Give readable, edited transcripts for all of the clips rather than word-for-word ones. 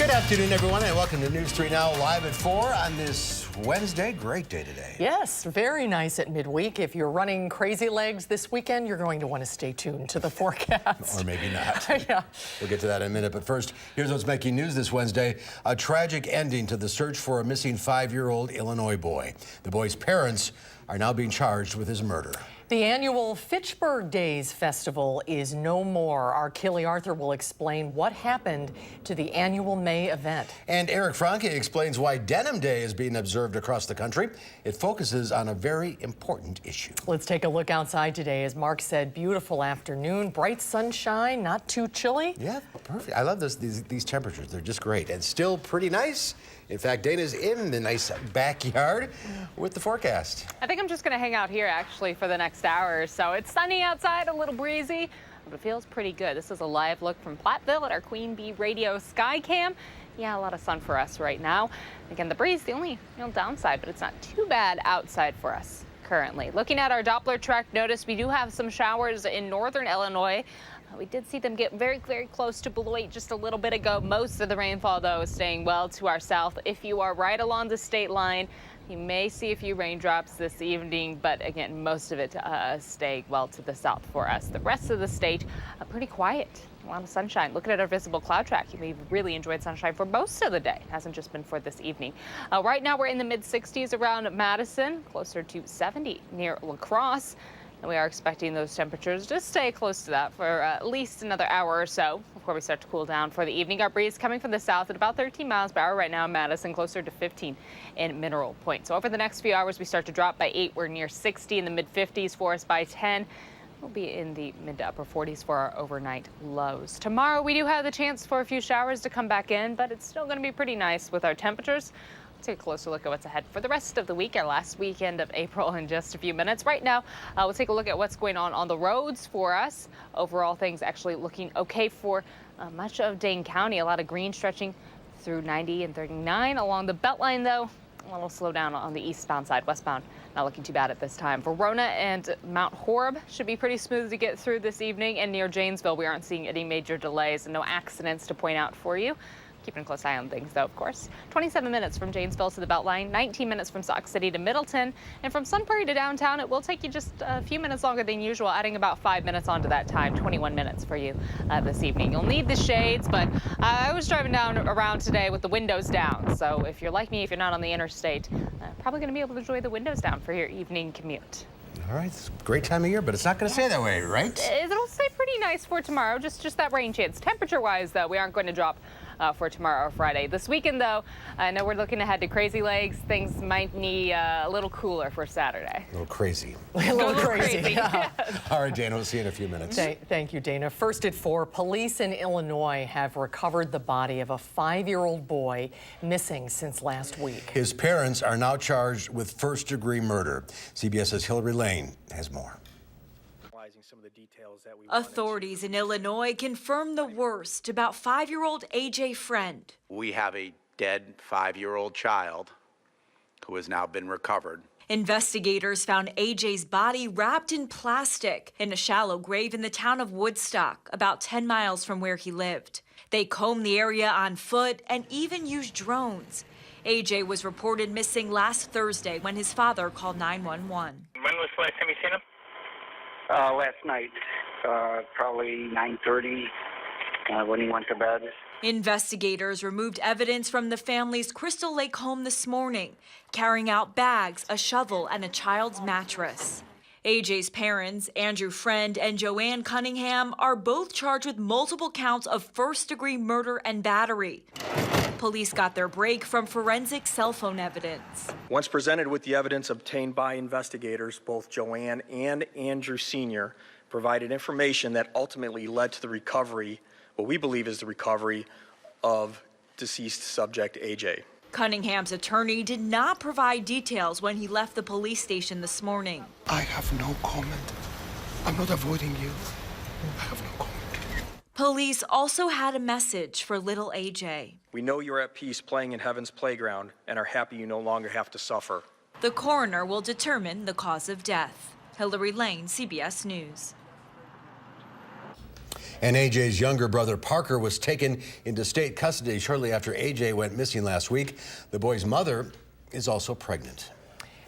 Good afternoon, everyone, and welcome to News 3 Now, live at 4 on this Wednesday. Great day today. Yes, very nice at midweek. If you're running crazy legs this weekend, you're going to want to stay tuned to the forecast. Or maybe not. Yeah. We'll get to that in a minute. But first, here's what's making news this Wednesday. A tragic ending to the search for a missing 5-year-old Illinois boy. The boy's parents are now being charged with his murder. The annual Fitchburg Days Festival is no more. Our Kelly Arthur will explain what happened to the annual May event. And Eric Franke explains why Denim Day is being observed across the country. It focuses on a very important issue. Let's take a look outside today. As Mark said, beautiful afternoon, bright sunshine, not too chilly. Yeah, perfect. I love these temperatures. They're just great and still pretty nice. In fact, Dana's in the nice backyard with the forecast. I think I'm just going to hang out here actually for the next hour or so. It's sunny outside, a little breezy, but it feels pretty good. This is a live look from Platteville at our Queen Bee Radio Skycam. Yeah, a lot of sun for us right now. Again, the breeze, the only downside, but it's not too bad outside for us currently. Looking at our Doppler track, notice we do have some showers in northern Illinois. We did see them get very, very close to Beloit just a little bit ago. Most of the rainfall, though, is staying well to our south. If you are right along the state line, you may see a few raindrops this evening, but again, most of it staying well to the south for us. The rest of the state, pretty quiet. A lot of sunshine. Looking at our visible cloud track, you may have really enjoyed sunshine for most of the day. It hasn't just been for this evening. Right now, we're in the mid-60s around Madison, closer to 70 near La Crosse. And we are expecting those temperatures to stay close to that for at least another hour or so before we start to cool down for the evening. Our breeze coming from the south at about 13 miles per hour right now in Madison, closer to 15 in Mineral Point. So over the next few hours, we start to drop by 8. We're near 60 in the mid-50s for us by 10. We'll be in the mid to upper 40s for our overnight lows. Tomorrow, we do have the chance for a few showers to come back in, but it's still going to be pretty nice with our temperatures. Take a closer look at what's ahead for the rest of the week, our last weekend of April, in just a few minutes. Right now, we'll take a look at what's going on the roads for us. Overall, things actually looking okay for much of Dane County. A lot of green stretching through 90 and 39. Along the Beltline, though, a little slow down on the eastbound side. Westbound, not looking too bad at this time. Verona and Mount Horeb should be pretty smooth to get through this evening. And near Janesville, we aren't seeing any major delays and no accidents to point out for you. Keeping a close eye on things, though, of course. 27 minutes from Janesville to the Beltline, 19 minutes from Sauk City to Middleton, and from Sun Prairie to downtown, it will take you just a few minutes longer than usual, adding about 5 minutes onto that time, 21 minutes for you this evening. You'll need the shades, but I was driving down around today with the windows down, so if you're like me, if you're not on the interstate, probably going to be able to enjoy the windows down for your evening commute. All right, it's a great time of year, but it's not going to stay that way, right? It'll stay pretty nice for tomorrow, just that rain chance. Temperature-wise, though, we aren't going to drop for tomorrow or Friday. This weekend, though, I know we're looking ahead to crazy legs. Things might be a little cooler for Saturday. A little crazy. A little crazy. Yeah. All right, Dana, we'll see you in a few minutes. Thank you, Dana. First at 4, police in Illinois have recovered the body of a 5-year-old boy missing since last week. His parents are now charged with first-degree murder. CBS's Hillary Lane has more. Some of the details that we Authorities in Illinois confirm the worst about 5-year-old AJ Friend. We have a dead 5-year-old child who has now been recovered. Investigators found AJ's body wrapped in plastic in a shallow grave in the town of Woodstock, about 10 miles from where he lived. They combed the area on foot and even used drones. AJ was reported missing last Thursday when his father called 911. When was the last time you seen him? Last night, probably 9:30, when he went to bed. Investigators removed evidence from the family's Crystal Lake home this morning, carrying out bags, a shovel, and a child's mattress. AJ's parents, Andrew Friend and Joanne Cunningham, are both charged with multiple counts of first-degree murder and battery. Police got their break from forensic cell phone evidence. Once presented with the evidence obtained by investigators, both Joanne and Andrew Sr. provided information that ultimately led to the recovery, what we believe is the recovery of deceased subject AJ. Cunningham's attorney did not provide details when he left the police station this morning. I have no comment. I'm not avoiding you. I have no comment. Police also had a message for little AJ. We know you're at peace playing in heaven's playground and are happy you no longer have to suffer. The coroner will determine the cause of death. Hillary Lane, CBS News. And AJ's younger brother Parker was taken into state custody shortly after AJ went missing last week. The boy's mother is also pregnant.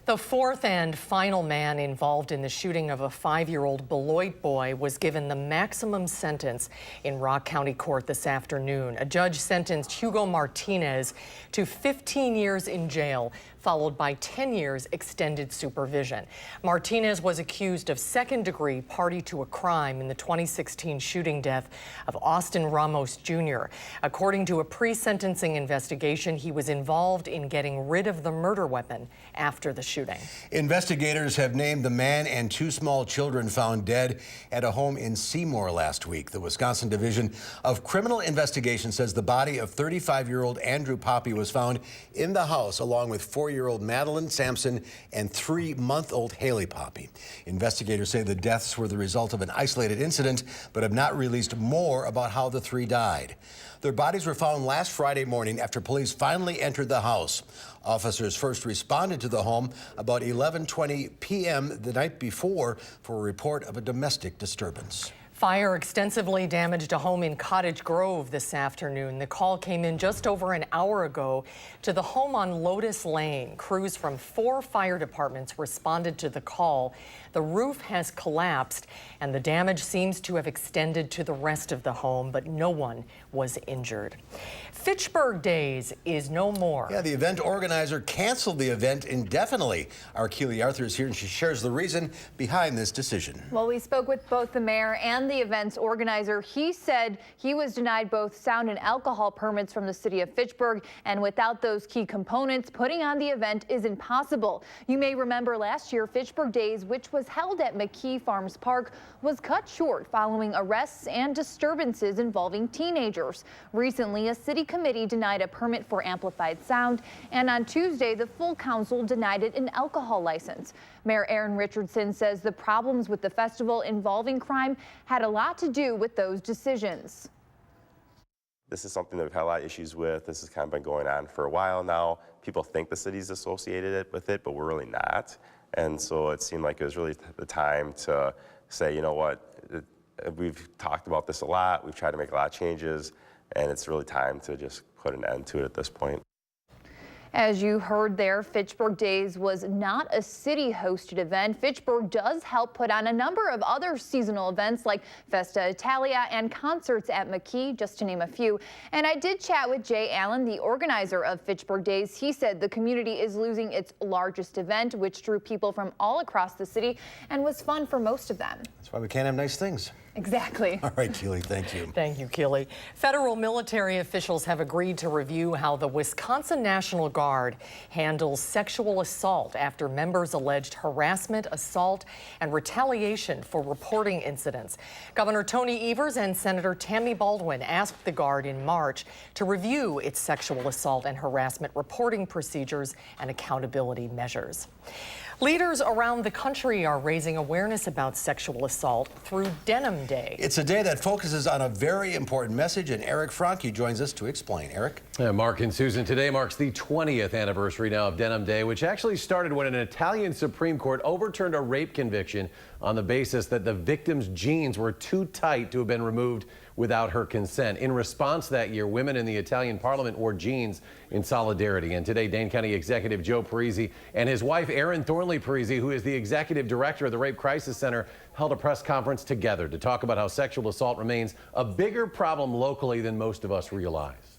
The fourth and final man involved in the shooting of a 5-year-old Beloit boy was given the maximum sentence in Rock County Court this afternoon. A judge sentenced Hugo Martinez to 15 years in jail, followed by 10 years extended supervision. Martinez was accused of second-degree party to a crime in the 2016 shooting death of Austin Ramos Jr. According to a pre-sentencing investigation, he was involved in getting rid of the murder weapon after the shooting. Investigators have named the man and 2 small children found dead at a home in Seymour last week. The Wisconsin Division of Criminal Investigation says the body of 35-year-old Andrew Poppy was found in the house along with 4-year-old Madeline Sampson and 3-month-old Haley Poppy. Investigators say the deaths were the result of an isolated incident, but have not released more about how the 3 died. Their bodies were found last Friday morning after police finally entered the house. Officers first responded to the home about 11:20 p.m. the night before for a report of a domestic disturbance. Fire extensively damaged a home in Cottage Grove this afternoon. The call came in just over an hour ago to the home on Lotus Lane. Crews from 4 fire departments responded to the call. The roof has collapsed and the damage seems to have extended to the rest of the home, but no one was injured. Fitchburg Days is no more. Yeah, the event organizer canceled the event indefinitely. Our Keely Arthur is here and she shares the reason behind this decision. Well, we spoke with both the mayor and the event's organizer. He said he was denied both sound and alcohol permits from the city of Fitchburg, and without those key components, putting on the event is impossible. You may remember last year, Fitchburg Days, which was held at McKee Farms Park, was cut short following arrests and disturbances involving teenagers. Recently, a city committee denied a permit for amplified sound, and on Tuesday, the full council denied it an alcohol license. Mayor Aaron Richardson says the problems with the festival involving crime had a lot to do with those decisions. This is something that we've had a lot of issues with. This has kind of been going on for a while now. People think the city's associated with it, but we're really not. And so it seemed like it was really the time to say, you know what, we've talked about this a lot. We've tried to make a lot of changes, and it's really time to just put an end to it at this point. As you heard there, Fitchburg Days was not a city-hosted event. Fitchburg does help put on a number of other seasonal events like Festa Italia and concerts at McKee, just to name a few. And I did chat with Jay Allen, the organizer of Fitchburg Days. He said the community is losing its largest event, which drew people from all across the city and was fun for most of them. That's why we can't have nice things. Exactly. All right, Keely, thank you. Thank you, Keely. Federal military officials have agreed to review how the Wisconsin National Guard handles sexual assault after members alleged harassment, assault, and retaliation for reporting incidents. Governor Tony Evers and Senator Tammy Baldwin asked the Guard in March to review its sexual assault and harassment reporting procedures and accountability measures. Leaders around the country are raising awareness about sexual assault through Denim Day. It's a day that focuses on a very important message, and Eric Franke joins us to explain. Eric? Mark and Susan, today marks the 20th anniversary now of Denim Day, which actually started when an Italian Supreme Court overturned a rape conviction on the basis that the victim's jeans were too tight to have been removed without her consent. In response that year, women in the Italian parliament wore jeans in solidarity. And today, Dane County Executive Joe Parisi and his wife, Erin Thornley Parisi, who is the executive director of the Rape Crisis Center, held a press conference together to talk about how sexual assault remains a bigger problem locally than most of us realize.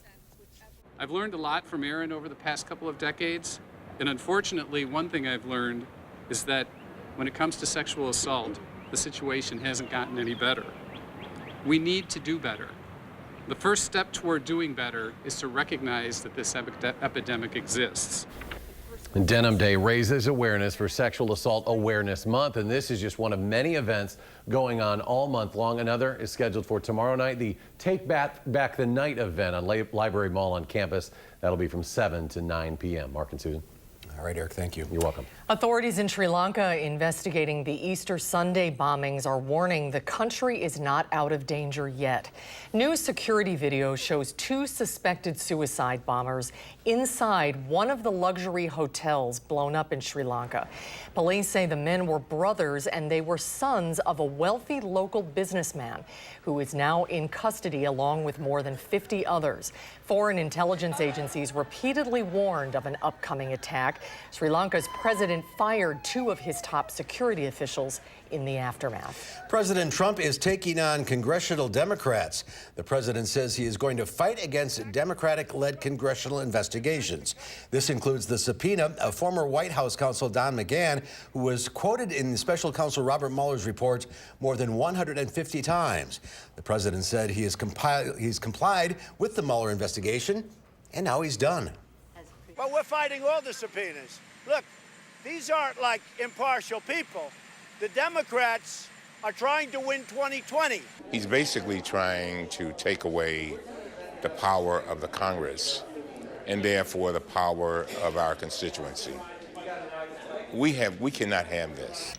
I've learned a lot from Erin over the past couple of decades. And unfortunately, one thing I've learned is that when it comes to sexual assault, the situation hasn't gotten any better. We need to do better. The first step toward doing better is to recognize that this epidemic exists. Denim Day raises awareness for Sexual Assault Awareness Month, and this is just one of many events going on all month long. Another is scheduled for tomorrow night, the Take Back the Night event on Library Mall on campus. That'll be from 7 to 9 p.m. Mark and Susan. All right, Eric, thank you. You're welcome. Authorities in Sri Lanka investigating the Easter Sunday bombings are warning the country is not out of danger yet. New security video shows 2 suspected suicide bombers inside one of the luxury hotels blown up in Sri Lanka. Police say the men were brothers and they were sons of a wealthy local businessman who is now in custody along with more than 50 others. Foreign intelligence agencies repeatedly warned of an upcoming attack. Sri Lanka's president fired 2 of his top security officials in the aftermath. President Trump is taking on congressional Democrats. The president says he is going to fight against Democratic-led congressional investigations. This includes the subpoena of former White House counsel Don McGahn, who was quoted in special counsel Robert Mueller's report more than 150 times. The president said he's complied with the Mueller investigation, and now he's done. But we're fighting all the subpoenas. Look, these aren't like impartial people. The Democrats are trying to win 2020. He's basically trying to take away the power of the Congress and therefore the power of our constituency. We cannot have this.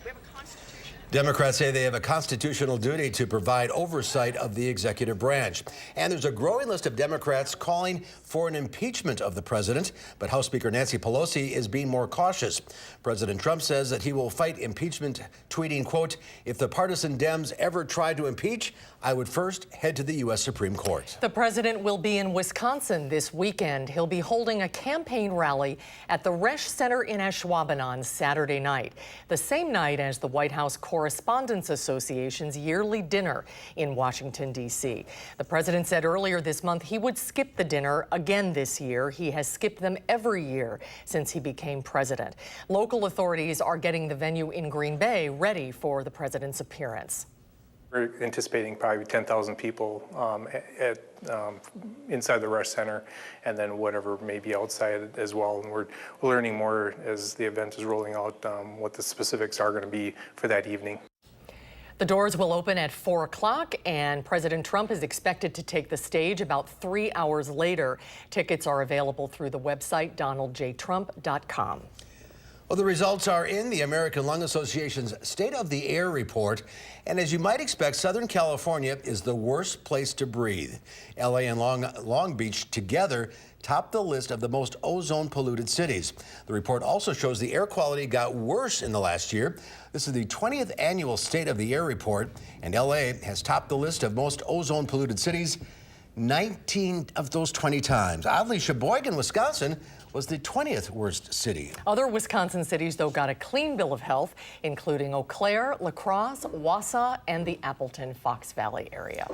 Democrats say they have a constitutional duty to provide oversight of the executive branch. And there's a growing list of Democrats calling for an impeachment of the president. But House Speaker Nancy Pelosi is being more cautious. President Trump says that he will fight impeachment, tweeting, quote, "If the partisan Dems ever tried to impeach, I would first head to the U.S. Supreme Court." The president will be in Wisconsin this weekend. He'll be holding a campaign rally at the Resch Center in Ashwaubenon on Saturday night, the same night as the White House Correspondents Association's yearly dinner in Washington, D.C. The president said earlier this month he would skip the dinner again this year. He has skipped them every year since he became president. Local authorities are getting the venue in Green Bay ready for the president's appearance. We're anticipating probably 10,000 people inside the Resch Center, and then whatever may be outside as well. And we're learning more as the event is rolling out what the specifics are going to be for that evening. The doors will open at 4 o'clock, and President Trump is expected to take the stage about 3 hours later. Tickets are available through the website donaldjtrump.com. Well, the results are in the American Lung Association's State of the Air report. And as you might expect, Southern California is the worst place to breathe. LA and Long Beach together top the list of the most ozone-polluted cities. The report also shows the air quality got worse in the last year. This is the 20th annual State of the Air report, and LA has topped the list of most ozone-polluted cities 19 of those 20 times. Oddly, Sheboygan, Wisconsin, was the 20th worst city. Other Wisconsin cities, though, got a clean bill of health, including Eau Claire, La Crosse, Wausau, and the Appleton-Fox Valley area.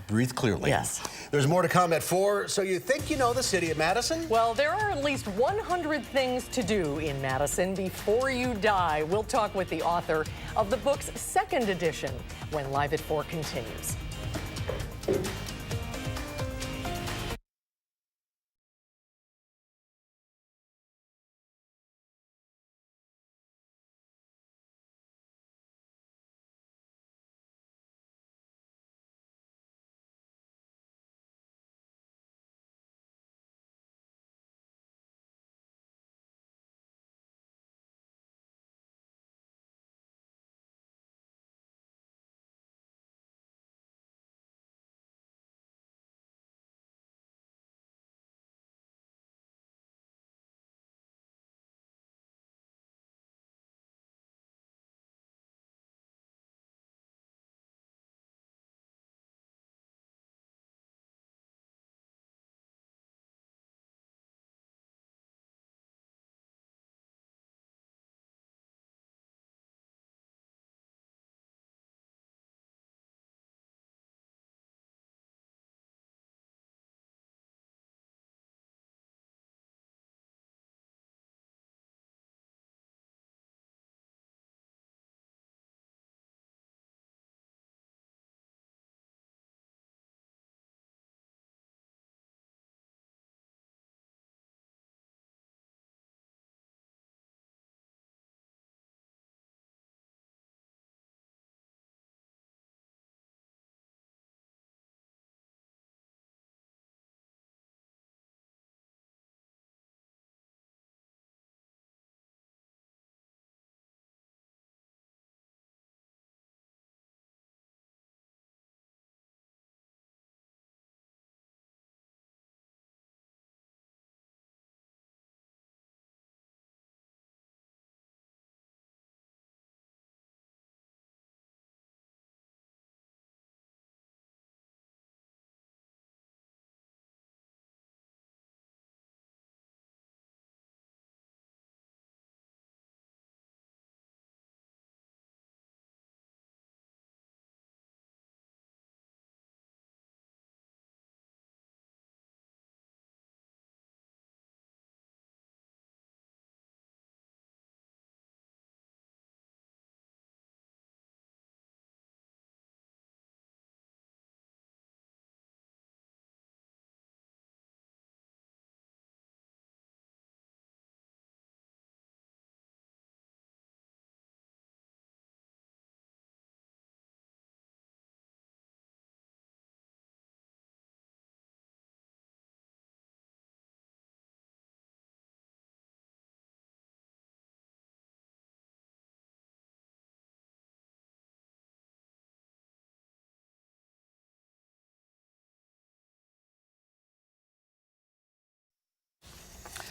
Breathe clearly. Yes. There's more to come at 4. So you think you know the city of Madison? Well, there are at least 100 things to do in Madison before you die. We'll talk with the author of the book's second edition when Live at 4 continues.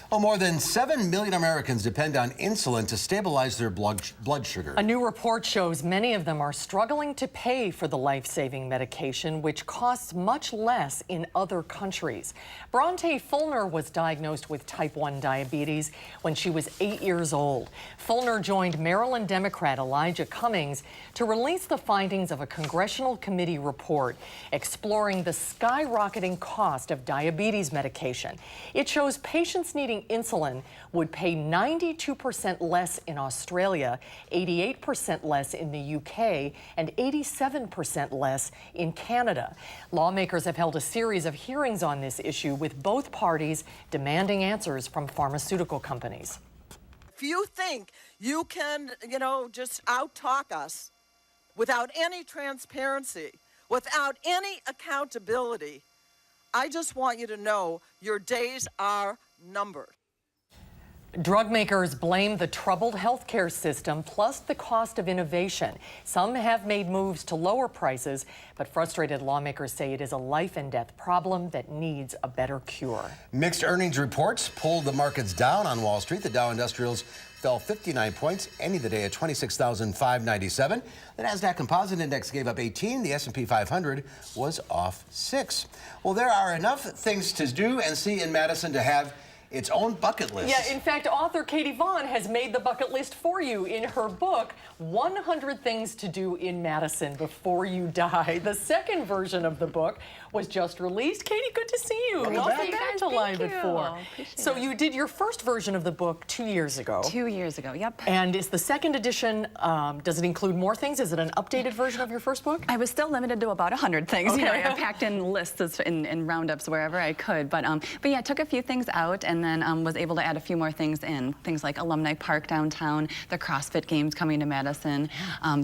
Well, more than 7 million Americans depend on insulin to stabilize their blood sugar. A new report shows many of them are struggling to pay for the life-saving medication, which costs much less in other countries. Bronte Fulner was diagnosed with type 1 diabetes when she was 8 years old. Fulner joined Maryland Democrat Elijah Cummings to release the findings of a congressional committee report exploring the skyrocketing cost of diabetes medication. It shows patients needing insulin would pay 92% less in Australia, 88% less in the UK, and 87% less in Canada. Lawmakers have held a series of hearings on this issue, with both parties demanding answers from pharmaceutical companies. If you think you can, just out-talk us without any transparency, without any accountability, I just want you to know your days are numbered. Drug makers blame the troubled healthcare system plus the cost of innovation. Some have made moves to lower prices, but frustrated lawmakers say it is a life and death problem that needs a better cure. Mixed earnings reports pulled the markets down on Wall Street. The Dow Industrials fell 59 points, ending the day at 26,597. The Nasdaq Composite Index gave up 18. The S&P 500 was off 6. Well, there are enough things to do and see in Madison to have its own bucket list. Yeah, in fact, author Katie Vaughn has made the bucket list for you in her book, 100 Things to Do in Madison Before You Die. The second version of the book was just released. Katie, good to see you. Welcome back to Live at 4. So you did your first version of the book 2 years ago. 2 years ago, yep. And is the second edition, does it include more things? Is it an updated version of your first book? I was still limited to about 100 things. Okay. I packed in lists and roundups wherever I could. But yeah, I took a few things out and then was able to add a few more things in. Things like Alumni Park downtown, the CrossFit Games coming to Madison,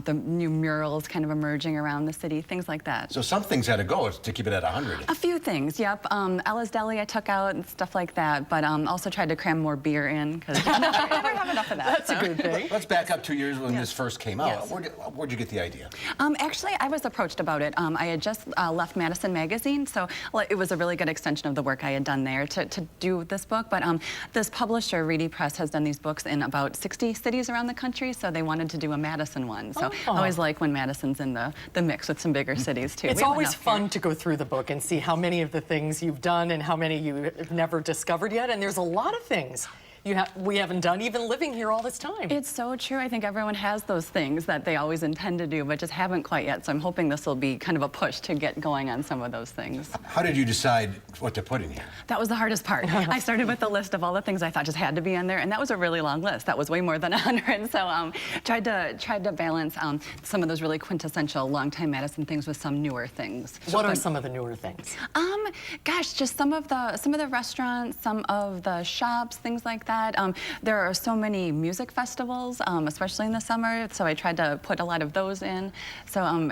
the new murals kind of emerging around the city, things like that. So some things had to go to keep it at 100. A few things, yep. Ella's Deli I took out and stuff like that, but also tried to cram more beer in because I never have enough of that. That's a good thing. Let's back up 2 years when this first came out. Yes. Where'd you get the idea? Actually, I was approached about it. I had just left Madison Magazine, so it was a really good extension of the work I had done there to do this book. But this publisher, Reedy Press, has done these books in about 60 cities around the country, so they wanted to do a Madison one. So I always like when Madison's in the mix with some bigger cities, too. It's always fun to go through the book and see how many of the things you've done and how many you've never discovered yet. And there's a lot of things we haven't done, even living here all this time. It's so true. I think everyone has those things that they always intend to do, but just haven't quite yet. So I'm hoping this will be kind of a push to get going on some of those things. How did you decide what to put in here? That was the hardest part. I started with the list of all the things I thought just had to be on there, and that was a really long list. That was way more than 100. So tried to balance some of those really quintessential longtime Madison things with some newer things. What are some of the newer things? Gosh, just some of the restaurants, some of the shops, things like that. There are so many music festivals, especially in the summer, so I tried to put a lot of those in. So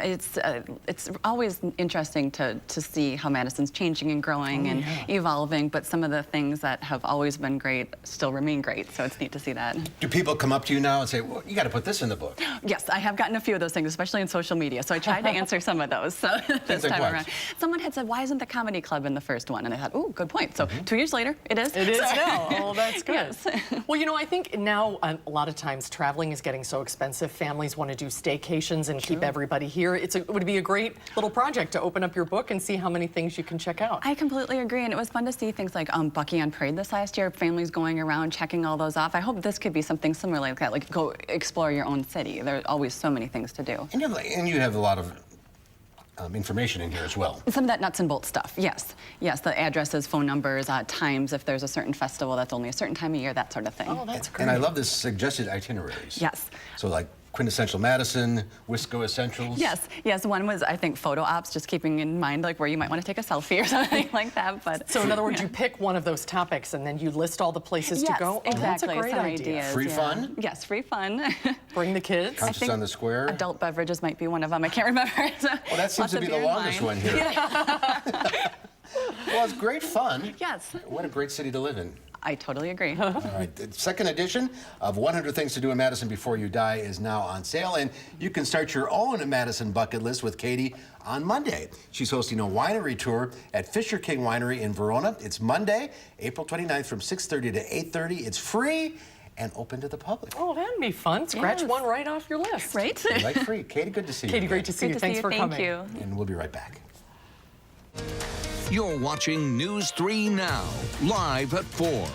it's always interesting to see how Madison's changing and growing and evolving, but some of the things that have always been great still remain great, so it's neat to see that. Do people come up to you now and say, well, you got to put this in the book? Yes, I have gotten a few of those things, especially in social media, so I tried to answer some of those so this time around. Someone had said, why isn't the comedy club in the first one? And I thought, oh, good point. So 2 years later, it is. It is now. Oh, that's good. Yes. Well, I think now a lot of times traveling is getting so expensive. Families want to do staycations and keep everybody here. It would be a great little project to open up your book and see how many things you can check out. I completely agree, and it was fun to see things like Bucky on Parade this last year, families going around checking all those off. I hope this could be something similar like that, like go explore your own city. There are always so many things to do. And you have a lot of information in here as well. Some of that nuts and bolts stuff, yes. Yes, the addresses, phone numbers, times, if there's a certain festival that's only a certain time of year, that sort of thing. Oh, that's great. And I love the suggested itineraries. Yes. So like quintessential Madison, WISC Essentials. Yes, one was, I think, photo ops, just keeping in mind like where you might want to take a selfie or something like that. But so in other words, you pick one of those topics and then you list all the places to go? Exactly. Oh, that's a great idea. Ideas, free fun? Yes, free fun. Bring the kids. Concerts on the Square. Adult beverages might be one of them. I can't remember. Well, that seems to be the longest one here. Yeah. Well, Well, it's great fun. Yes. What a great city to live in. I totally agree. All right, the second edition of 100 Things to Do in Madison Before You Die is now on sale, and you can start your own Madison bucket list with Katie on Monday. She's hosting a winery tour at Fisher King Winery in Verona. It's Monday, April 29th from 6:30 to 8:30. It's free and open to the public. Oh, that'd be fun. Scratch one right off your list. Right? Like free. Katie, good to see you. Katie, great to see you. Thanks for coming. Thank you. And we'll be right back. You're watching News 3 Now, live at 4.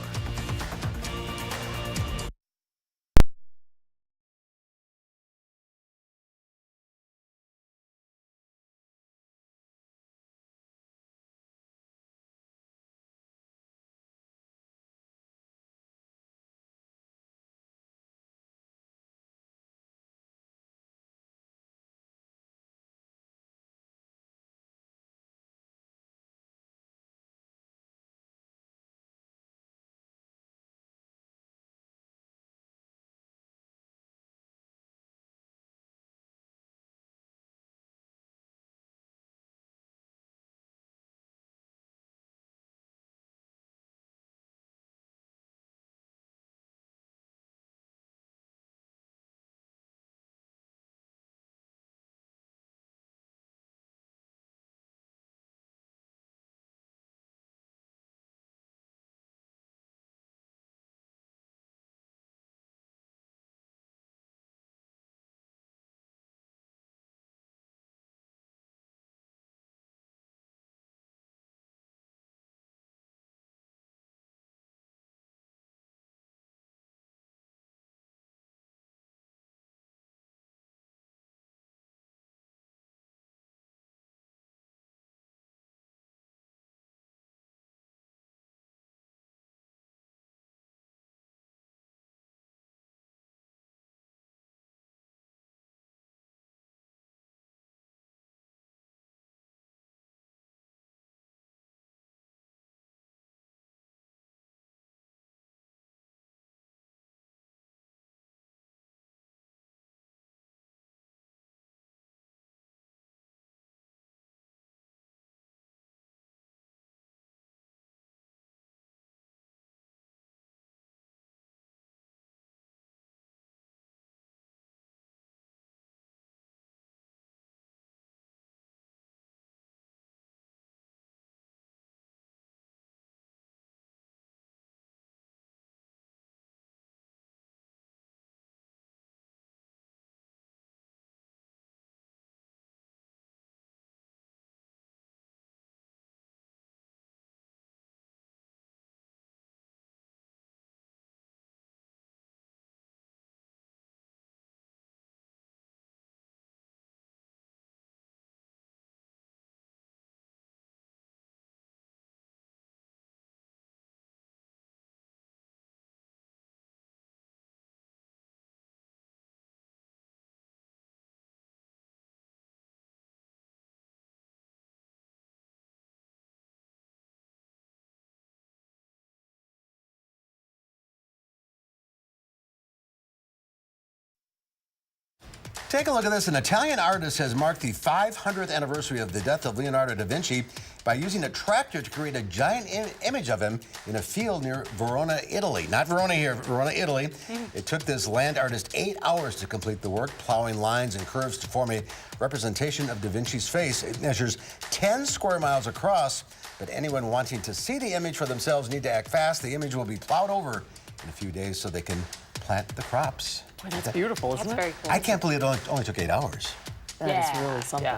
Take a look at this. An Italian artist has marked the 500th anniversary of the death of Leonardo da Vinci by using a tractor to create a giant image of him in a field near Verona, Italy. Not Verona here, Verona, Italy. It took this land artist 8 hours to complete the work, plowing lines and curves to form a representation of da Vinci's face. It measures 10 square miles across, but anyone wanting to see the image for themselves need to act fast. The image will be plowed over in a few days so they can plant the crops. Boy, that's beautiful, isn't it? Very cool. I can't believe it only took 8 hours. That is really something.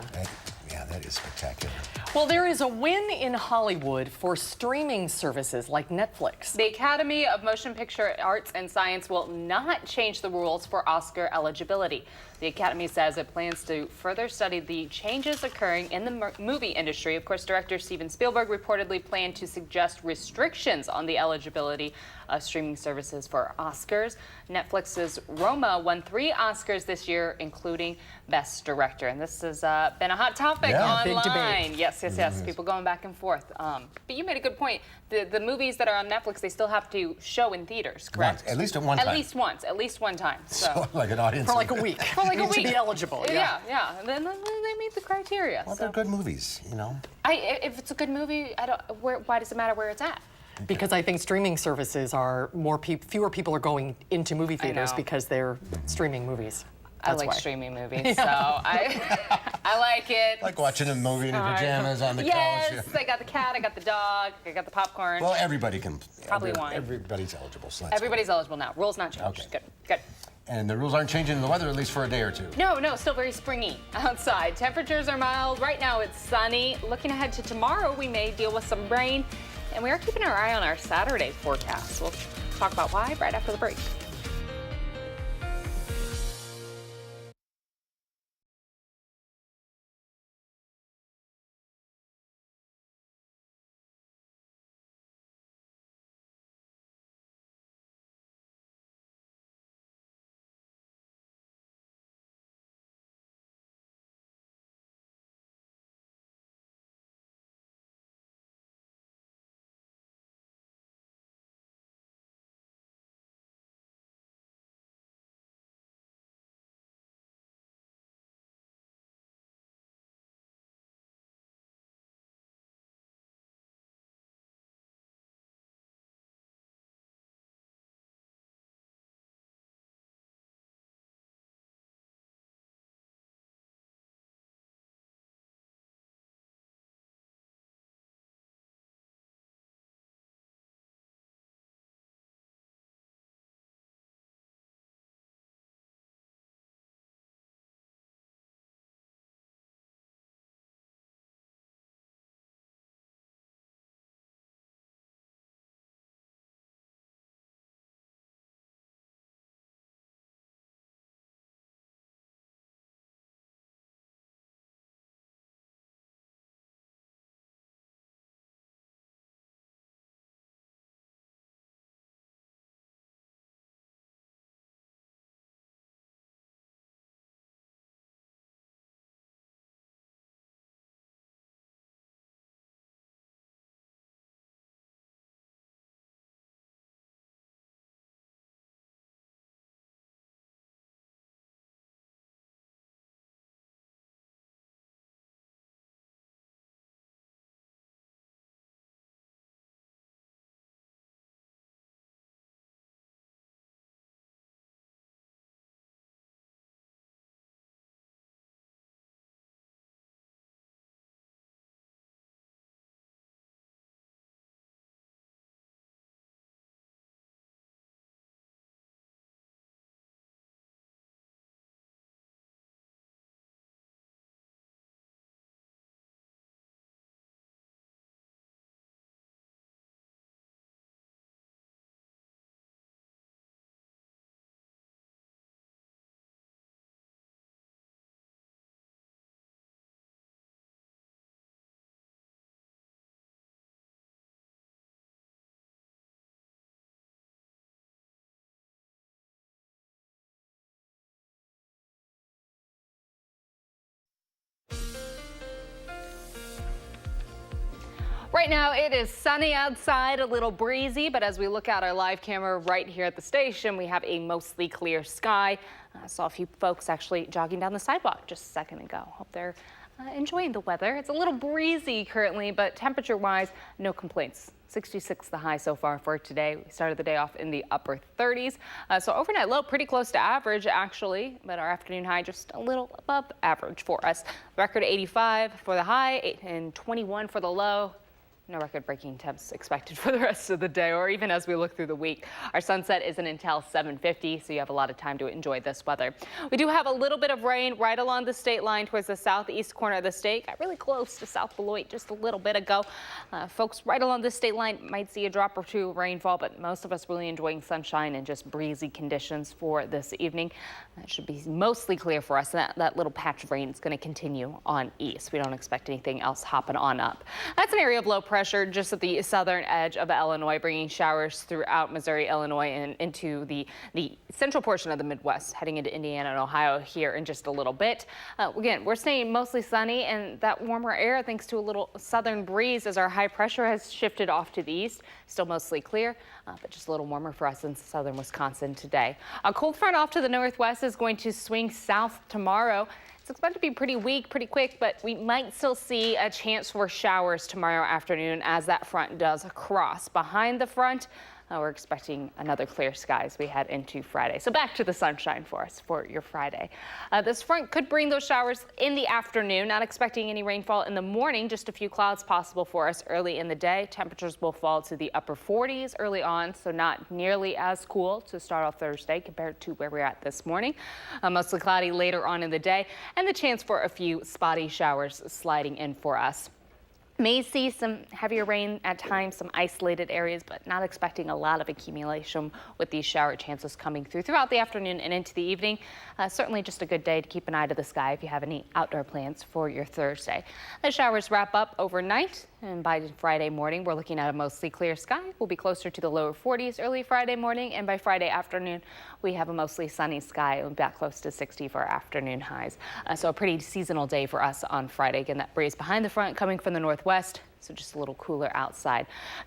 Yeah, that is spectacular. Well, there is a win in Hollywood for streaming services like Netflix. The Academy of Motion Picture Arts and Science will not change the rules for Oscar eligibility. The Academy says it plans to further study the changes occurring in the movie industry. Of course, director Steven Spielberg reportedly planned to suggest restrictions on the eligibility of streaming services for Oscars. Netflix's Roma won 3 Oscars this year, including Best Director. And this has been a hot topic online. Big debate. Yes. People going back and forth. But you made a good point. The movies that are on Netflix, they still have to show in theaters, correct? At least at one time. At least one time. So like an audience. For like a week. For like a need to week. be eligible. Yeah. And then they meet the criteria. Well, so. they're good movies, you know. If it's a good movie, why does it matter where it's at? Because I think streaming services are fewer people are going into movie theaters because they're streaming movies. I That's like why. streaming movies, so I like it. Like watching a movie in your pajamas on the couch. Yes, I got the cat, I got the dog, I got the popcorn. Well, everybody can. Probably wine. Everybody's eligible. So that's Everybody's eligible now. Rules not changed. Okay. Good. And the rules aren't changing in the weather, at least for a day or two. No, still very springy outside. Temperatures are mild. Right now it's sunny. Looking ahead to tomorrow, we may deal with some rain. And we are keeping our eye on our Saturday forecast. We'll talk about why right after the break. Right now it is sunny outside, a little breezy, but as we look out our live camera right here at the station, we have a mostly clear sky. I saw a few folks actually jogging down the sidewalk just a second ago. Hope they're enjoying the weather. It's a little breezy currently, but temperature-wise, no complaints. 66 the high so far for today. We started the day off in the upper 30s. So overnight low pretty close to average actually, but our afternoon high just a little above average for us. Record 85 for the high and 21 for the low. No record-breaking temps expected for the rest of the day or even as we look through the week. Our sunset isn't until 7:50, so you have a lot of time to enjoy this weather. We do have a little bit of rain right along the state line towards the southeast corner of the state. Got really close to South Beloit just a little bit ago. Folks right along the state line might see a drop or two of rainfall, but most of us really enjoying sunshine and just breezy conditions for this evening. It should be mostly clear for us. That little patch of rain is going to continue on east. We don't expect anything else hopping on up. That's an area of low pressure pressure just at the southern edge of Illinois, bringing showers throughout Missouri, Illinois, and into the central portion of the Midwest, heading into Indiana and Ohio here in just a little bit. Again, we're staying mostly sunny, and that warmer air, thanks to a little southern breeze as our high pressure has shifted off to the east. Still mostly clear, but just a little warmer for us in southern Wisconsin today. A cold front off to the northwest is going to swing south tomorrow. It's expected to be pretty weak, pretty quick, but we might still see a chance for showers tomorrow afternoon as that front does cross. Behind the front, we're expecting another clear sky as we head into Friday. So back to the sunshine for us for your Friday. This front could bring those showers in the afternoon. Not expecting any rainfall in the morning, just a few clouds possible for us early in the day. Temperatures will fall to the upper 40s early on, so not nearly as cool to start off Thursday compared to where we're at this morning. Mostly cloudy later on in the day, and the chance for a few spotty showers sliding in for us. May see some heavier rain at times, some isolated areas, but not expecting a lot of accumulation with these shower chances coming throughout the afternoon and into the evening. Certainly just a good day to keep an eye to the sky if you have any outdoor plans for your Thursday. The showers wrap up overnight, and by Friday morning, we're looking at a mostly clear sky. We'll be closer to the lower 40s early Friday morning, and by Friday afternoon, we have a mostly sunny sky and back close to 60 for our afternoon highs. So a pretty seasonal day for us on Friday. Again, that breeze behind the front coming from the northwest, so just a little cooler outside.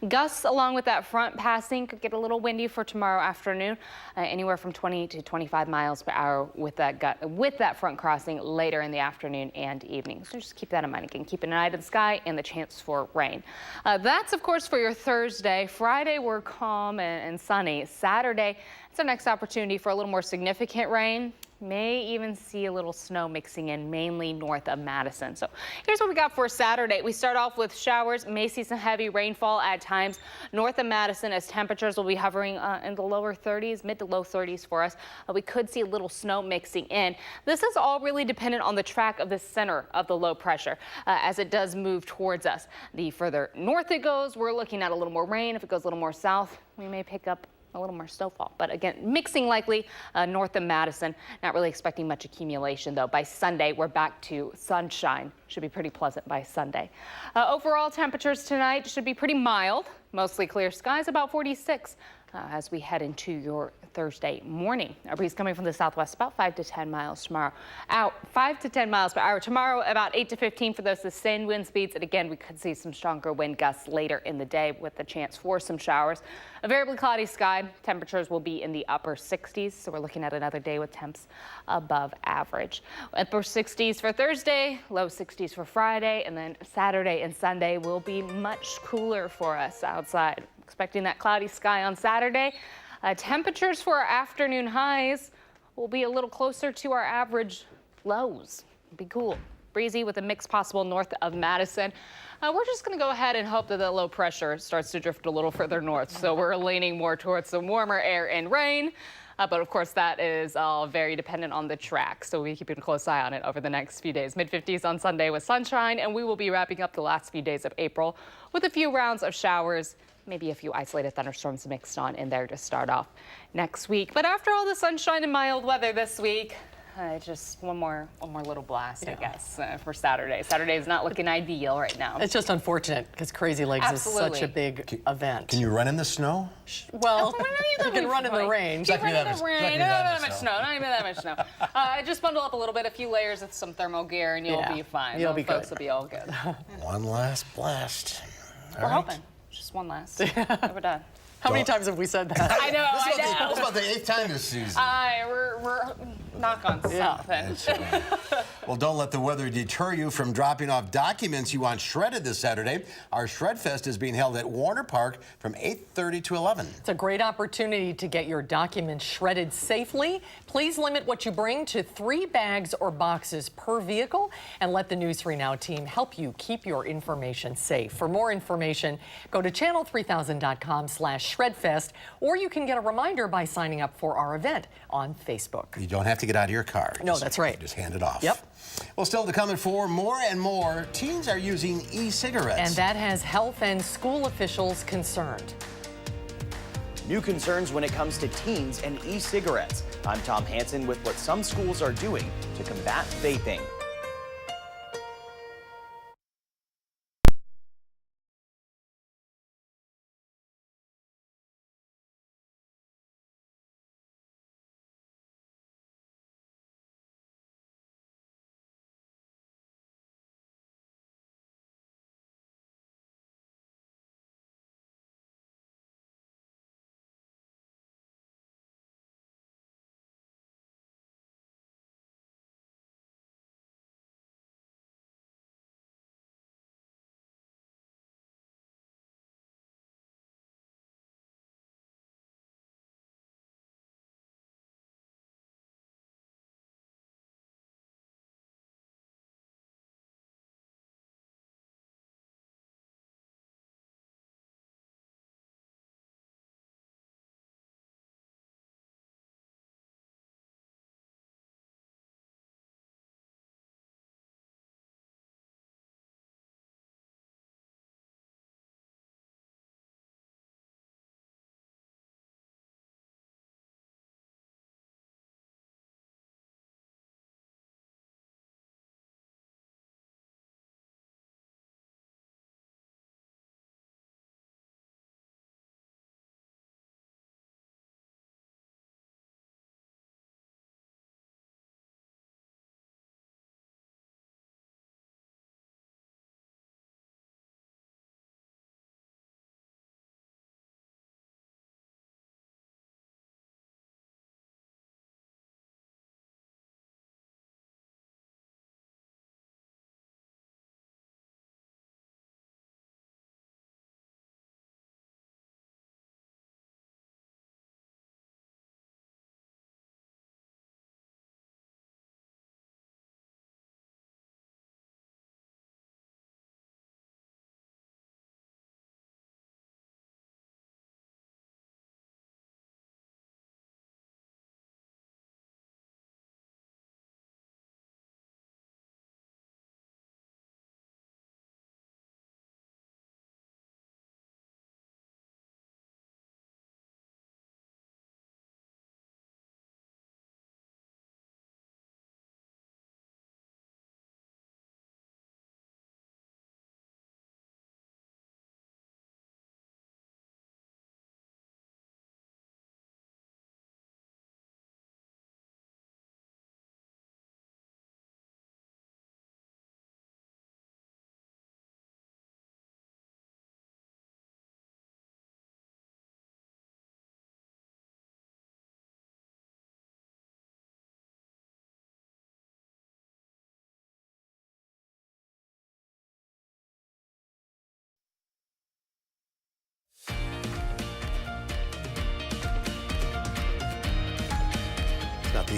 Gusts along with that front passing could get a little windy for tomorrow afternoon, anywhere from 20 to 25 miles per hour with that front crossing later in the afternoon and evening. So just keep that in mind. Again, keep an eye to the sky and the chance for rain. That's, of course, for your Thursday. Friday, we're calm and sunny. Saturday, it's our next opportunity for a little more significant rain. May even see a little snow mixing in, mainly north of Madison. So here's what we got for Saturday. We start off with showers, may see some heavy rainfall at times north of Madison as temperatures will be hovering in the lower 30s, mid to low 30s for us. We could see a little snow mixing in. This is all really dependent on the track of the center of the low pressure as it does move towards us. The further north it goes, we're looking at a little more rain. If it goes a little more south, we may pick up a little more snowfall, but again, mixing likely north of Madison. Not really expecting much accumulation though. By Sunday, we're back to sunshine. Should be pretty pleasant by Sunday. Overall temperatures tonight should be pretty mild. Mostly clear skies, about 46 as we head into your Thursday morning. A breeze coming from the southwest, about 5 to 10 miles tomorrow. 5 to 10 miles per hour tomorrow, about 8 to 15 for those sustained wind speeds. And again, we could see some stronger wind gusts later in the day with the chance for some showers. A variably cloudy sky. Temperatures will be in the upper 60s. So we're looking at another day with temps above average. Upper 60s for Thursday, low 60s for Friday, and then Saturday and Sunday will be much cooler for us outside. Expecting that cloudy sky on Saturday. Temperatures for our afternoon highs will be a little closer to our average lows. It'll be cool, breezy with a mix possible north of Madison. We're just going to go ahead and hope that the low pressure starts to drift a little further north. So we're leaning more towards some warmer air and rain. But of course, that is all very dependent on the track. So we're keeping a close eye on it over the next few days. Mid-50s on Sunday with sunshine, and we will be wrapping up the last few days of April with a few rounds of showers. Maybe a few isolated thunderstorms mixed on in there to start off next week. But after all the sunshine and mild weather this week, just one more little blast, I guess, for Saturday. Saturday is not looking ideal right now. It's just unfortunate because Crazy Legs is such a big event. Can you run in the snow? Well, you can run in the rain. Not even that much snow. Just bundle up a little bit, a few layers of some thermal gear, and you'll be fine. You'll be folks good. will be all good. One last blast. We're hoping. Just one last. We're done. How many times have we said that? I know, This is about the 8th time this season. We're knock on something. Well, don't let the weather deter you from dropping off documents you want shredded this Saturday. Our Shred Fest is being held at Warner Park from 8:30 to 11. It's a great opportunity to get your documents shredded safely. Please limit what you bring to 3 bags or boxes per vehicle, and let the News 3 Now team help you keep your information safe. For more information, go to channel3000.com/shredfest, or you can get a reminder by signing up for our event on Facebook. You don't have to get out of your car. No, that's right. Just hand it off. Yep. Well, still to come at 4, more and more teens are using e-cigarettes. And that has health and school officials concerned. New concerns when it comes to teens and e-cigarettes. I'm Tom Hansen with what some schools are doing to combat vaping.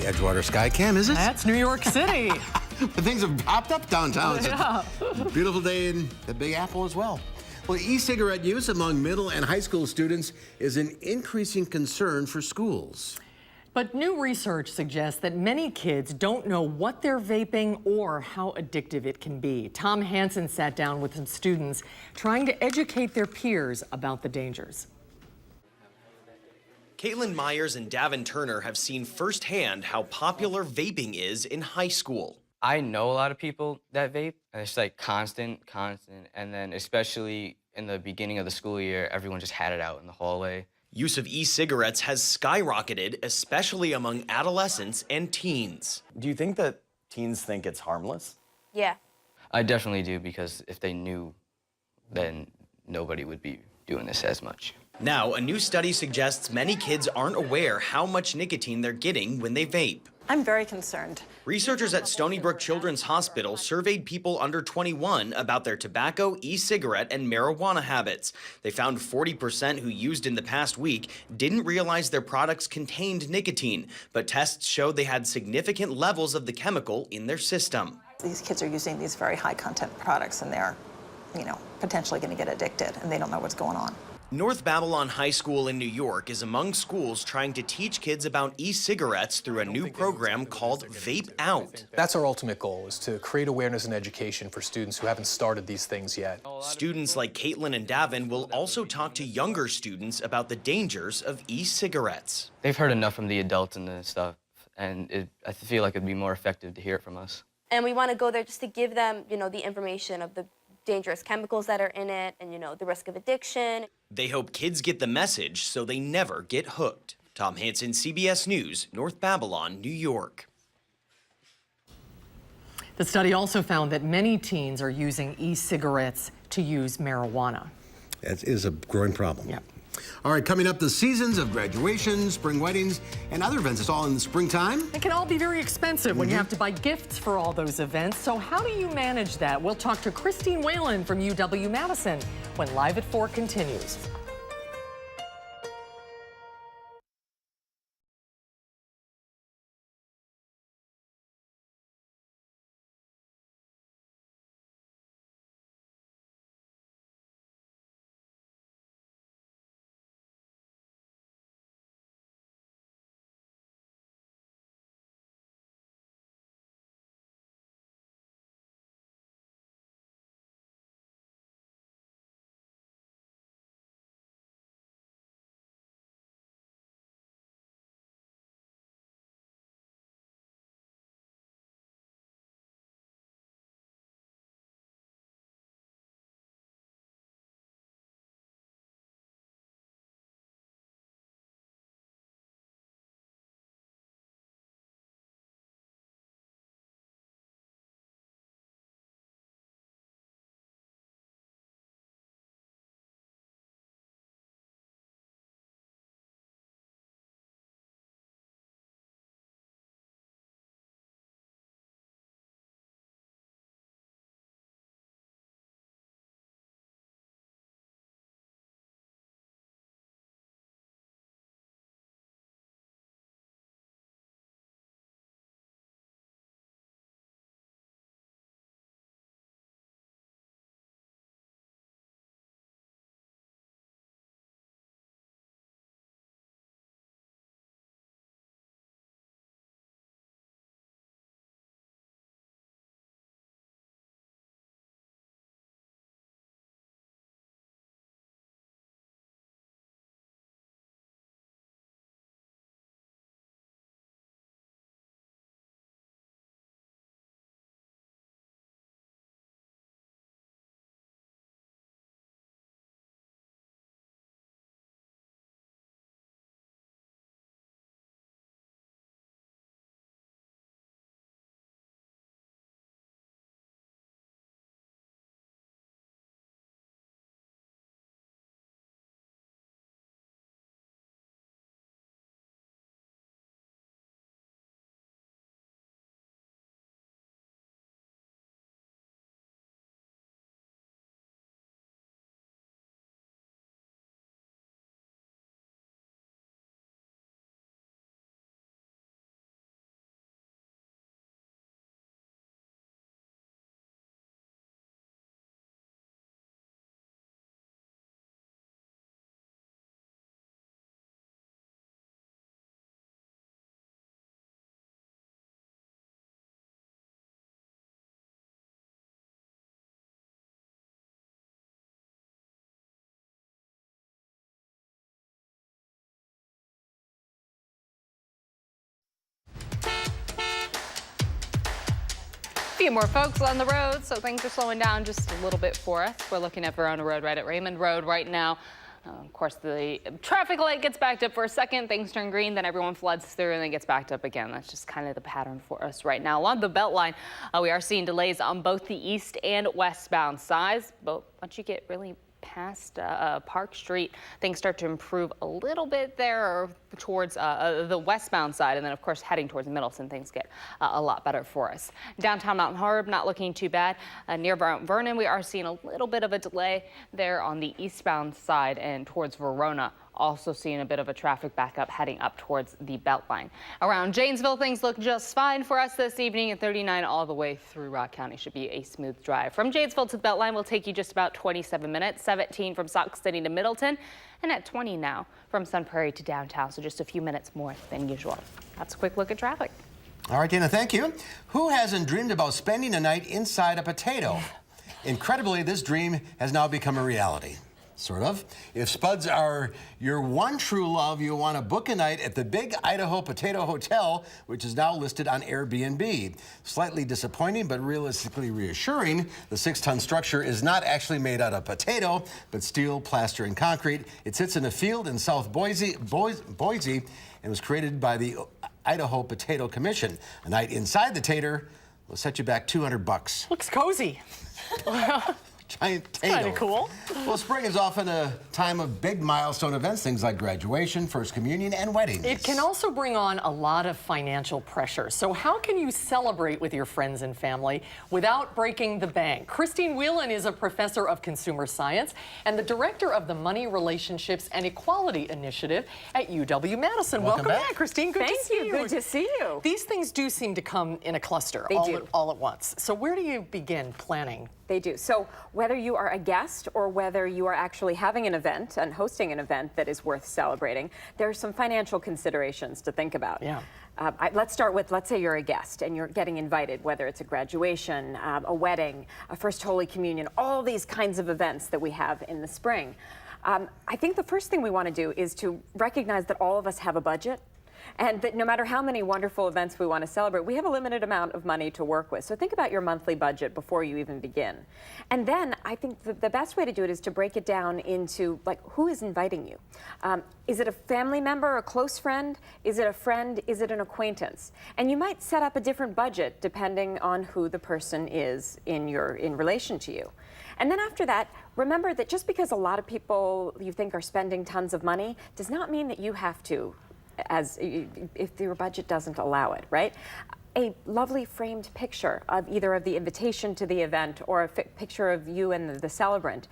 Edgewater Skycam, is it? That's New York City. But things have popped up downtown. Yeah. It's a beautiful day in the Big Apple as well. Well, e-cigarette use among middle and high school students is an increasing concern for schools. But new research suggests that many kids don't know what they're vaping or how addictive it can be. Tom Hansen sat down with some students trying to educate their peers about the dangers. Caitlin Myers and Davin Turner have seen firsthand how popular vaping is in high school. I know a lot of people that vape, and it's like constant, and then especially in the beginning of the school year, everyone just had it out in the hallway. Use of e-cigarettes has skyrocketed, especially among adolescents and teens. Do you think that teens think it's harmless? Yeah. I definitely do, because if they knew, then nobody would be doing this as much. Now, a new study suggests many kids aren't aware how much nicotine they're getting when they vape. I'm very concerned. Researchers at Stony Brook Children's Hospital surveyed people under 21 about their tobacco, e-cigarette, and marijuana habits. They found 40% who used in the past week didn't realize their products contained nicotine, but tests showed they had significant levels of the chemical in their system. These kids are using these very high content products and they're, potentially going to get addicted and they don't know what's going on. North Babylon High School in New York is among schools trying to teach kids about e-cigarettes through a new program called Vape Out. That's our ultimate goal, is to create awareness and education for students who haven't started these things yet. Students like Caitlin and Davin will also talk to younger students about the dangers of e-cigarettes. They've heard enough from the adults and the stuff, and I feel like it'd be more effective to hear it from us. And we want to go there just to give them, the information of the dangerous chemicals that are in it and, the risk of addiction. They hope kids get the message so they never get hooked. Tom Hansen, CBS News, North Babylon, New York. The study also found that many teens are using e-cigarettes to use marijuana. That is a growing problem. Yeah. All right, coming up, the seasons of graduation, spring weddings, and other events. It's all in the springtime. It can all be very expensive when you have to buy gifts for all those events. So how do you manage that? We'll talk to Christine Whalen from UW-Madison when Live at 4 continues. few more folks on the road, so things are slowing down just a little bit for us. We're looking at Verona Road right at Raymond Road right now. Of course, the traffic light gets backed up for a second, things turn green, then everyone floods through and then gets backed up again. That's just kind of the pattern for us right now. Along the Beltline, we are seeing delays on both the east and westbound sides, but once you get really past Park Street, things start to improve a little bit there towards the westbound side, and then of course heading towards Middleton, things get a lot better for us. Downtown Mount Horeb, not looking too bad. Near Mount Vernon, we are seeing a little bit of a delay there on the eastbound side and towards Verona. Also seeing a bit of a traffic backup heading up towards the Beltline. Around Janesville, things look just fine for us this evening, at 39 all the way through Rock County. Should be a smooth drive. From Janesville to the Beltline will take you just about 27 minutes, 17 from Sauk City to Middleton, and at 20 now from Sun Prairie to downtown, so just a few minutes more than usual. That's a quick look at traffic. All right, Dana, thank you. Who hasn't dreamed about spending a night inside a potato? Incredibly, this dream has now become a reality. Sort of. If spuds are your one true love, you'll want to book a night at the Big Idaho Potato Hotel, which is now listed on Airbnb. Slightly disappointing, but realistically reassuring, the 6-ton structure is not actually made out of potato, but steel, plaster, and concrete. It sits in a field in South Boise, and was created by the Idaho Potato Commission. A night inside the tater will set you back $200. Looks cozy. Giant potato. Kind of cool. Well, spring is often a time of big milestone events, things like graduation, first communion, and weddings. It can also bring on a lot of financial pressure. So how can you celebrate with your friends and family without breaking the bank? Christine Whelan is a professor of consumer science and the director of the Money Relationships and Equality Initiative at UW-Madison. Welcome back, Christine. Good to see you. Good to see you. These things do seem to come in a cluster all at once. So where do you begin planning? They do. So whether you are a guest or whether you are actually having an event and hosting an event that is worth celebrating, there are some financial considerations to think about. Yeah. Let's start with, let's say you're a guest and you're getting invited, whether it's a graduation, a wedding, a First Holy Communion, all these kinds of events that we have in the spring. I think the first thing we want to do is to recognize that all of us have a budget. And that no matter how many wonderful events we want to celebrate, we have a limited amount of money to work with. So think about your monthly budget before you even begin. And then I think the best way to do it is to break it down into, like, who is inviting you? Is it a family member, a close friend? Is it a friend? Is it an acquaintance? And you might set up a different budget depending on who the person is in relation to you. And then after that, remember that just because a lot of people you think are spending tons of money does not mean that you have to, if your budget doesn't allow it, right? A lovely framed picture of either of the invitation to the event or a picture of you and the celebrant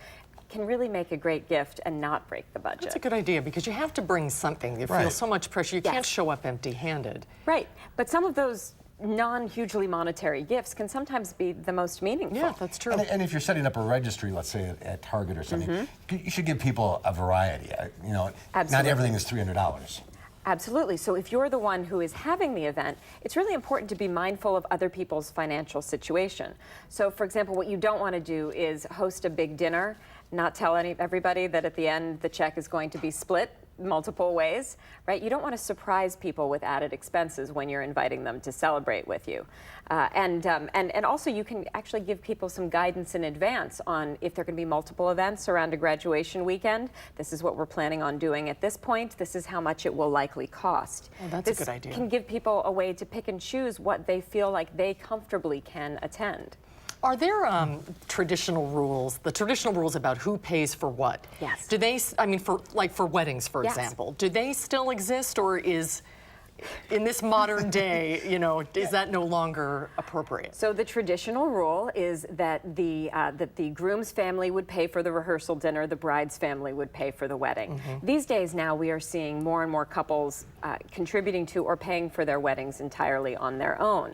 can really make a great gift and not break the budget. That's a good idea because you have to bring something. You feel so much pressure. You can't show up empty-handed. Right, but some of those non-hugely monetary gifts can sometimes be the most meaningful. Yeah, that's true. And if you're setting up a registry, let's say at Target or something, you should give people a variety. You know, not everything is $300. Absolutely. So if you're the one who is having the event, it's really important to be mindful of other people's financial situation. So for example, what you don't want to do is host a big dinner, not tell everybody that at the end the check is going to be split multiple ways, right? You don't want to surprise people with added expenses when you're inviting them to celebrate with you. And also you can actually give people some guidance in advance on if there are going to be multiple events around a graduation weekend. This is what we're planning on doing at this point. This is how much it will likely cost. Oh, that's a good idea. This can give people a way to pick and choose what they feel like they comfortably can attend. Are there traditional rules, the traditional rules about who pays for what? Yes. Do they, I mean, for weddings, for example, do they still exist, or is, in this modern day, you know, is that no longer appropriate? So the traditional rule is that the groom's family would pay for the rehearsal dinner, the bride's family would pay for the wedding. These days now we are seeing more and more couples contributing to or paying for their weddings entirely on their own.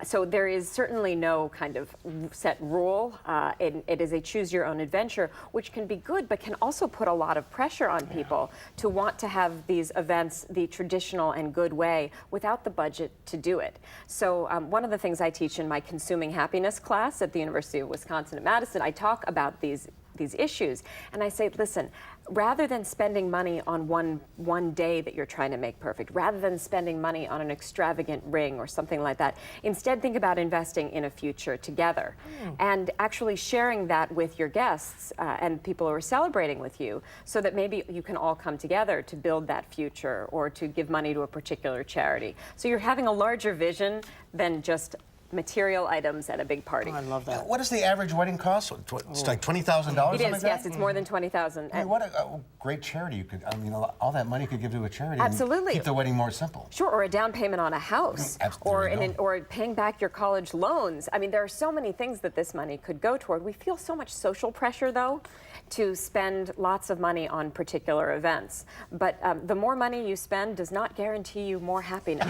So there is certainly no kind of set rule. It is a choose your own adventure, which can be good, but can also put a lot of pressure on people to want to have these events the traditional and good way without the budget to do it. So one of the things I teach in my Consuming Happiness class at the University of Wisconsin at Madison, I talk about these these issues. And I say, listen, rather than spending money on one day that you're trying to make perfect, rather than spending money on an extravagant ring or something like that, instead think about investing in a future together and actually sharing that with your guests and people who are celebrating with you, so that maybe you can all come together to build that future or to give money to a particular charity. So you're having a larger vision than just material items at a big party. Oh, I love that. What does the average wedding cost? It's like $20,000? It is, yes. It's more than $20,000. I mean, what a great charity you could, I mean, all that money you could give to a charity. Absolutely. And keep the wedding more simple. Sure, or a down payment on a house, or paying back your college loans. I mean, there are so many things that this money could go toward. We feel so much social pressure, though, to spend lots of money on particular events. But the more money you spend does not guarantee you more happiness.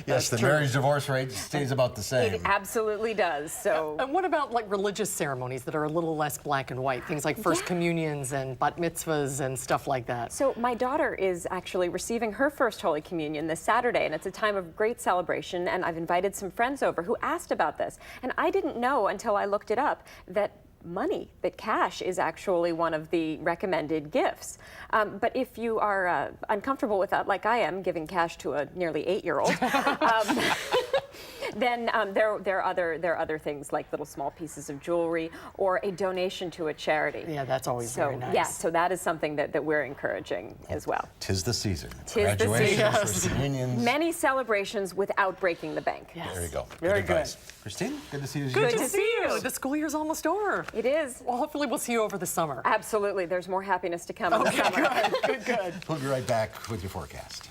Yes, the marriage divorce rate stays about the same. It absolutely does. So. And what about like religious ceremonies that are a little less black and white? Things like first communions and bat mitzvahs and stuff like that. So my daughter is actually receiving her first Holy Communion this Saturday, and it's a time of great celebration, and I've invited some friends over who asked about this. And I didn't know until I looked it up that cash is actually one of the recommended gifts. But if you are uncomfortable with that, like I am, giving cash to a nearly 8-year-old, then there are other things like little small pieces of jewelry or a donation to a charity. Yeah, that's always very nice. Yeah, so that is something that we're encouraging as well. 'Tis the season. Tis the Graduations, season. first communions. Many celebrations without breaking the bank. Yes. There you go. Very good. Advice. Christine, good to see you as Good usual. to see you. The school year's almost over. It is. Well, hopefully we'll see you over the summer. Absolutely. There's more happiness to come in the summer. Good. We'll be right back with your forecast.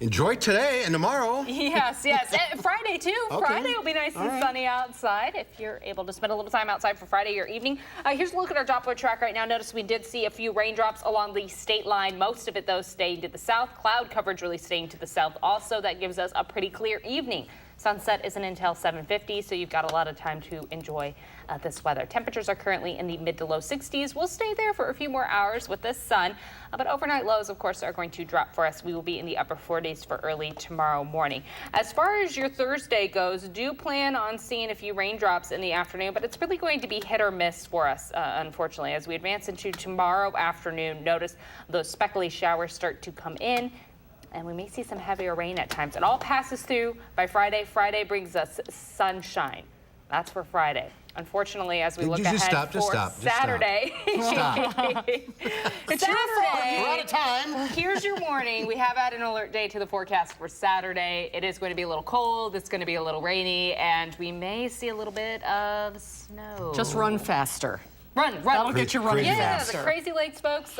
Enjoy today and tomorrow. Yes. And Friday, too. Okay. Friday will be nice and sunny outside if you're able to spend a little time outside for Friday or evening. Here's a look at our Doppler track right now. Notice we did see a few raindrops along the state line. Most of it, though, staying to the south. Cloud coverage really staying to the south. Also, that gives us a pretty clear evening. Sunset isn't until 7:50, so you've got a lot of time to enjoy this weather. Temperatures are currently in the mid to low 60s. We'll stay there for a few more hours with this sun, but overnight lows, of course, are going to drop for us. We will be in the upper 40s for early tomorrow morning. As far as your Thursday goes, do plan on seeing a few raindrops in the afternoon, but it's really going to be hit or miss for us, unfortunately. As we advance into tomorrow afternoon, notice those speckly showers start to come in. and we may see some heavier rain at times. It all passes through by Friday. Friday brings us sunshine. That's for Friday. Unfortunately, as we look ahead for Saturday. Stop. It's Saturday. We're out of time. Here's your warning. We have added an alert day to the forecast for Saturday. It is going to be a little cold. It's going to be a little rainy, and we may see a little bit of snow. Just run faster. Run. That'll get you running faster. The Crazy Lakes folks,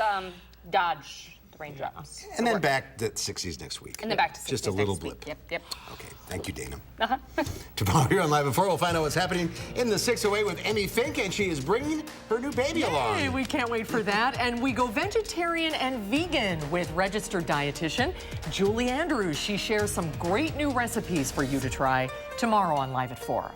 dodge the raindrops. And then back to 60s next week. And then back to 60s Just a little next blip. week. Yep. Okay, thank you, Dana. Tomorrow here on Live at 4, we'll find out what's happening in the 608 with Emmy Fink, and she is bringing her new baby along. Hey, we can't wait for that. And we go vegetarian and vegan with registered dietitian Julie Andrews. She shares some great new recipes for you to try tomorrow on Live at 4.